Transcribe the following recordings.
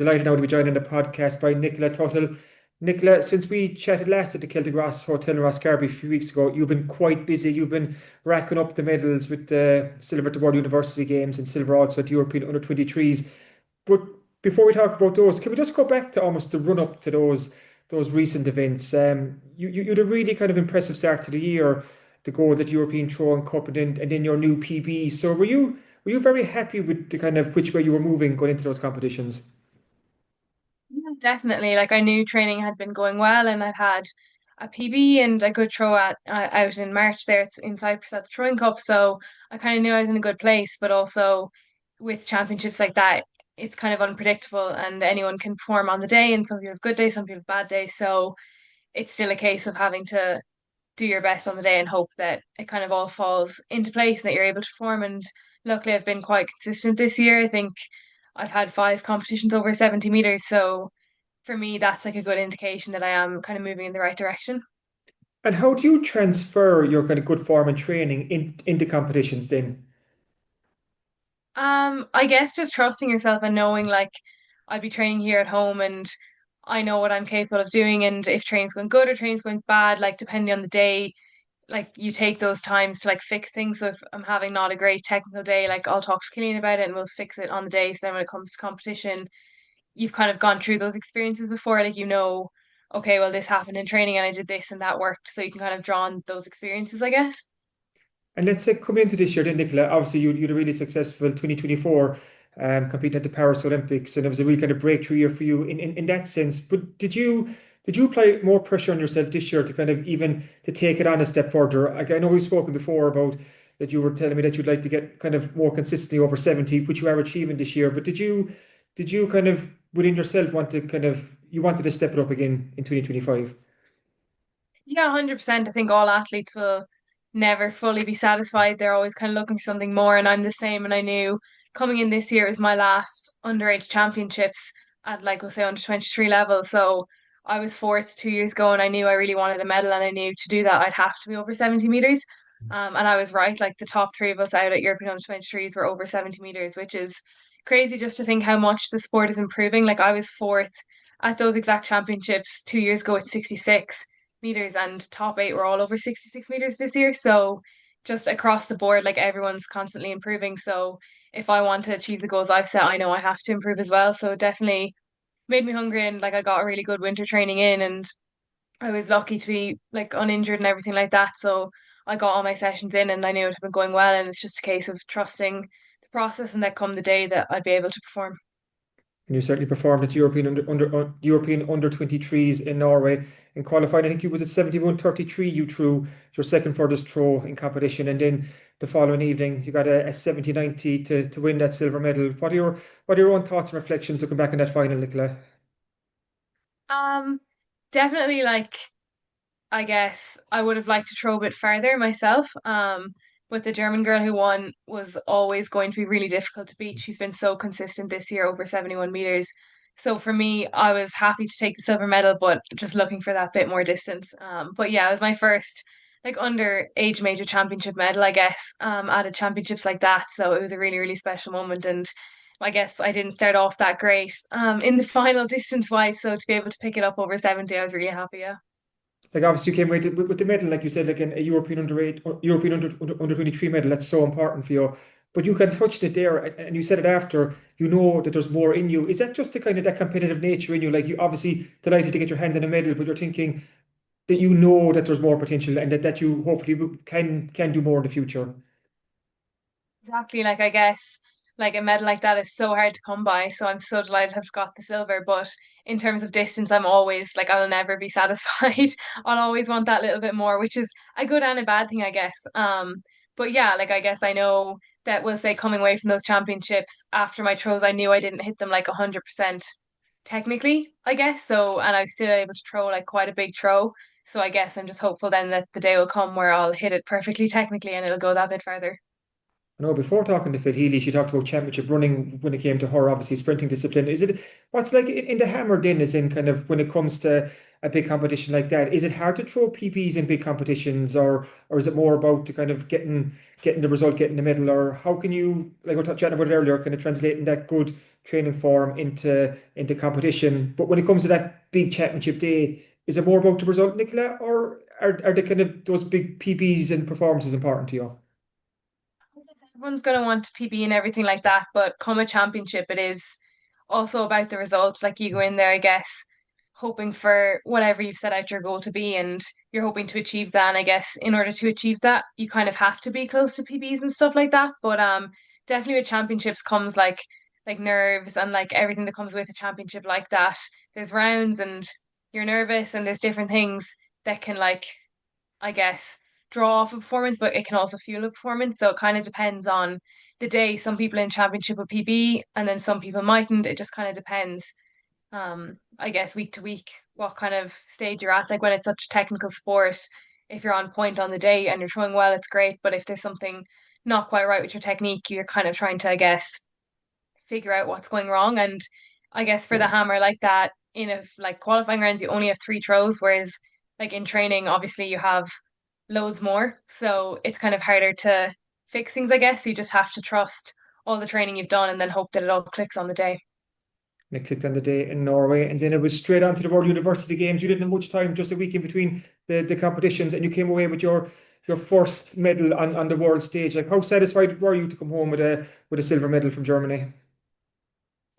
delighted now to be joined on the podcast by Nicola Tuthill. Nicola, since we chatted last at the Celtic Ross Hotel in Rosscarbery a few weeks ago, you've been quite busy. You've been racking up the medals with the silver at the World University Games and silver also at the European Under-23s. But before we talk about those, can we just go back to almost the run up to those recent events? You had a really kind of impressive start to the year, the goal at the European Throwing Cup, and then your new PB. So were you very happy with the kind of which way you were moving going into those competitions? Yeah, definitely. Like I knew training had been going well, and I'd had a PB and a good throw at out in March there in Cyprus at the Throwing Cup. So I kind of knew I was in a good place, but also with championships like that, it's kind of unpredictable, and anyone can perform on the day. And some people have good days, some people have bad days. So it's still a case of having to do your best on the day and hope that it kind of all falls into place and that you're able to perform. And luckily, I've been quite consistent this year. I think I've had five competitions over 70 meters. So for me, that's like a good indication that I am kind of moving in the right direction. And how do you transfer your kind of good form and training into competitions then? I guess just trusting yourself and knowing like I'd be training here at home and I know what I'm capable of doing. And if training's going good or training's going bad, like depending on the day, like you take those times to like fix things. So if I'm having not a great technical day, like I'll talk to Killian about it and we'll fix it on the day. So then when it comes to competition, you've kind of gone through those experiences before, like okay, well this happened in training and I did this and that worked. So you can kind of draw on those experiences, I guess. And let's say coming into this year, then Nicola, obviously you had a really successful 2024 competing at the Paris Olympics, and it was a really kind of breakthrough year for you in that sense. But did you apply more pressure on yourself this year to kind of even to take it on a step further? Like, I know we've spoken before about that you were telling me that you'd like to get kind of more consistently over 70, which you are achieving this year. But did you kind of within yourself want to kind of you wanted to step it up again in 2025? Yeah, 100%. I think all athletes will never fully be satisfied. They're always kind of looking for something more, and I'm the same. And I knew coming in this year is my last underage championships at like we'll say under 23 level. So I was fourth 2 years ago, and I knew I really wanted a medal, and I knew to do that I'd have to be over 70 meters. And I was right. Like the top three of us out at European under 23s were over 70 meters, which is crazy just to think how much the sport is improving. Like I was fourth at those exact championships 2 years ago at 66 meters, and top eight were all over 66 meters this year. So just across the board, like everyone's constantly improving. So if I want to achieve the goals I've set, I know I have to improve as well. So it definitely made me hungry, and like I got a really good winter training in, and I was lucky to be like uninjured and everything like that. So I got all my sessions in and I knew it had been going well, and it's just a case of trusting the process and that come the day that I'd be able to perform. And you certainly performed at European under 23s in Norway in qualifying. I think you was at 71.33 you threw your second furthest throw in competition, and then the following evening you got a 70.90 to win that silver medal. What are your own thoughts and reflections looking back on that final, Nicola? Um, Definitely like I guess I would have liked to throw a bit farther myself. But the German girl who won was always going to be really difficult to beat. She's been so consistent this year, over 71 meters. So for me, I was happy to take the silver medal, but just looking for that bit more distance. But yeah, it was my first like under age major championship medal, I guess, at a championships like that. So it was a really, really special moment. And I guess I didn't start off that great in the final distance wise. So to be able to pick it up over 70, I was really happy. Yeah. Like obviously you came away with the medal, like you said, like a European European under 23 medal. That's so important for you. But you kind of touched it there, and you said it after. You know that there's more in you. Is that just the kind of that competitive nature in you? Like you obviously delighted to get your hand in a medal, but you're thinking that you know that there's more potential and that you hopefully can do more in the future. Exactly. Like I guess like a medal like that is so hard to come by. So I'm so delighted to have got the silver. But in terms of distance, I'm always like I'll never be satisfied. I'll always want that little bit more, which is a good and a bad thing, I guess. But yeah, like I guess I know that we'll say coming away from those championships after my throws, I knew I didn't hit them like 100% technically, I guess. So and I was still able to throw like quite a big throw. So I guess I'm just hopeful then that the day will come where I'll hit it perfectly technically and it'll go that bit further. I know before talking to Phil Healy, she talked about championship running when it came to her, obviously sprinting discipline. Is it what's like in the hammer then is in kind of when it comes to a big competition like that? Is it hard to throw PPs in big competitions or is it more about the kind of getting the result, getting the medal, or how can you like we were chatting about it earlier, kind of translating that good training form into competition. But when it comes to that big championship day, is it more about the result, Nicola, or are the kind of those big PBs and performances important to you? Everyone's going to want PB and everything like that, but come a championship, it is also about the result. Like you go in there, I guess, hoping for whatever you've set out your goal to be, and you're hoping to achieve that. And I guess in order to achieve that, you kind of have to be close to PBs and stuff like that. But definitely with championships comes like nerves and like everything that comes with a championship like that. There's rounds and you're nervous and there's different things that can like I guess, draw off a performance, but it can also fuel a performance. So it kind of depends on the day. Some people in championship will PB and then some people mightn't. It just kind of depends, I guess, week to week, what kind of stage you're at. Like when it's such a technical sport, if you're on point on the day and you're throwing well, it's great. But if there's something not quite right with your technique, you're kind of trying to, I guess, figure out what's going wrong. And I guess for the hammer like that, in a like qualifying rounds, you only have three throws, whereas like in training, obviously you have loads more. So it's kind of harder to fix things, I guess. You just have to trust all the training you've done and then hope that it all clicks on the day. And it clicked on the day in Norway, and then it was straight on to the World University Games. You didn't have much time, just a week in between the competitions, and you came away with your first medal on the world stage. Like, how satisfied were you to come home with a silver medal from Germany?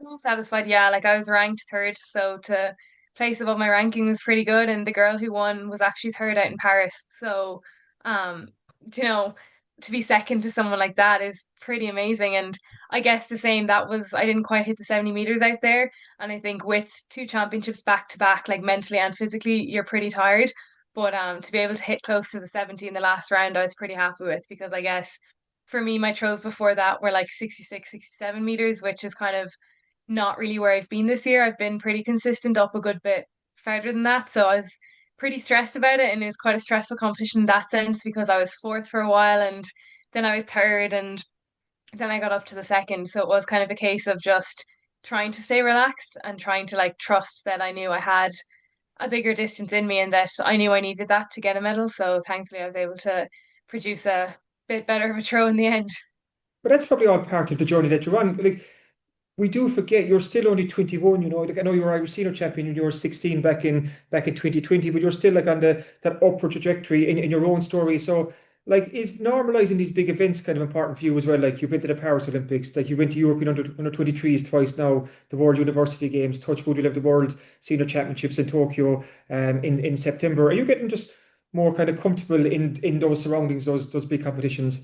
So satisfied, yeah. Like I was ranked third, so to place above my ranking was pretty good. And the girl who won was actually third out in Paris. So, um, you know, to be second to someone like that is pretty amazing. And I guess the same, that was I didn't quite hit the 70 meters out there. And I think with two championships back to back, like mentally and physically, you're pretty tired. But to be able to hit close to the 70 in the last round, I was pretty happy with because I guess for me, my throws before that were like 66, 67 meters, which is kind of not really where I've been this year. I've been pretty consistent up a good bit further than that. So I was pretty stressed about it, and it was quite a stressful competition in that sense because I was fourth for a while and then I was third and then I got up to the second. So it was kind of a case of just trying to stay relaxed and trying to like trust that I knew I had a bigger distance in me and that I knew I needed that to get a medal. So thankfully I was able to produce a bit better of a throw in the end. But that's probably all part of the journey that you're on. Like, we do forget you're still only 21, you know. Like, I know you were Irish senior champion when you were 16 back in 2020, but you're still like on that upward trajectory in your own story. So like, is normalizing these big events kind of important for you as well? Like, you've been to the Paris Olympics, like you went to European under 23s twice now, the World University Games, touch wood, you'll have the World Senior Championships in Tokyo in September. Are you getting just more kind of comfortable in those surroundings, those big competitions?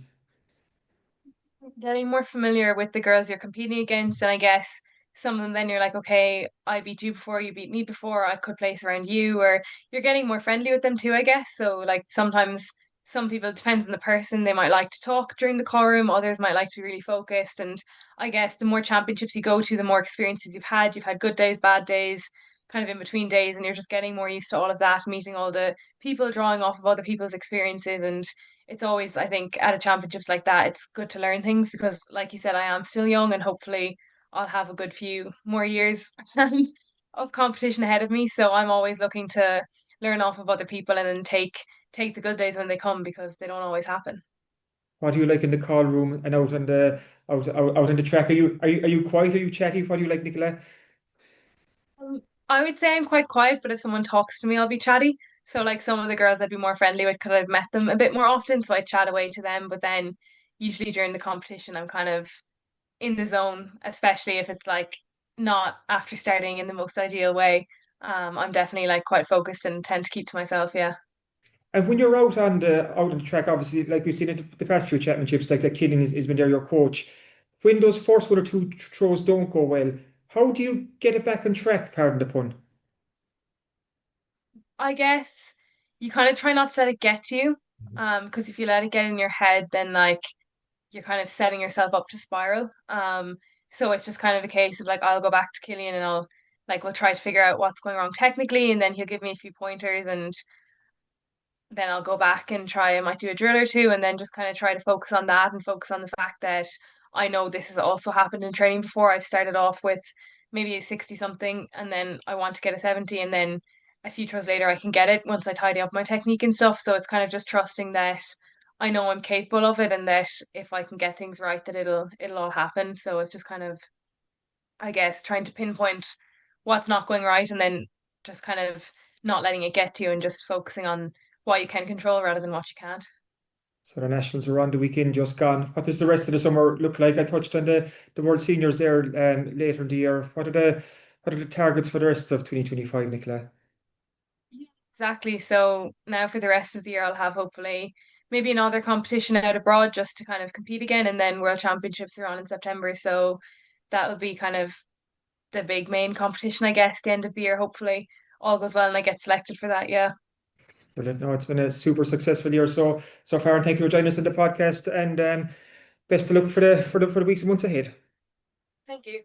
Getting more familiar with the girls you're competing against, and I guess some of them then you're like, okay, I beat you before, you beat me before, I could place around you, or you're getting more friendly with them too, I guess. So like sometimes some people, it depends on the person, they might like to talk during the call room, others might like to be really focused. And I guess the more championships you go to, the more experiences you've had good days, bad days, kind of in between days, and you're just getting more used to all of that, meeting all the people, drawing off of other people's experiences. And it's always, I think, at a championships like that, it's good to learn things because, like you said, I am still young and hopefully I'll have a good few more years of competition ahead of me. So I'm always looking to learn off of other people and then take the good days when they come because they don't always happen. What do you like in the call room and out on the track? Are you quiet? Are you chatty? What do you like, Nicola? Um, I would say I'm quite quiet, but if someone talks to me, I'll be chatty. So like some of the girls I'd be more friendly with because I've met them a bit more often, so I chat away to them. But then usually during the competition, I'm kind of in the zone, especially if it's like not after starting in the most ideal way. I'm definitely like quite focused and tend to keep to myself. Yeah. And when you're out on the track, obviously, like we've seen in the past few championships, like Killian has been there, your coach. When those first one or two throws don't go well, how do you get it back on track? Pardon the pun. I guess you kind of try not to let it get to you. Because if you let it get in your head, then like you're kind of setting yourself up to spiral. So it's just kind of a case of like I'll go back to Killian and I'll like we'll try to figure out what's going wrong technically, and then he'll give me a few pointers and then I'll go back and try, I might do a drill or two and then just kind of try to focus on that and focus on the fact that I know this has also happened in training before. I've started off with maybe a 60 something and then I want to get a 70 and then a few throws later I can get it once I tidy up my technique and stuff. So it's kind of just trusting that I know I'm capable of it and that if I can get things right that it'll all happen. So it's just kind of I guess, trying to pinpoint what's not going right and then just kind of not letting it get to you and just focusing on what you can control rather than what you can't. So the Nationals are on the weekend just gone. What does the rest of the summer look like? I touched on the World Seniors there later in the year. What are the targets for the rest of 2025, Nicola? Exactly. So now for the rest of the year, I'll have hopefully maybe another competition out abroad just to kind of compete again. And then World Championships are on in September. So that will be kind of the big main competition, I guess, the end of the year. Hopefully all goes well and I get selected for that. Yeah. Brilliant. No, it's been a super successful year so far, and thank you for joining us in the podcast. And best of luck for the weeks and months ahead. Thank you.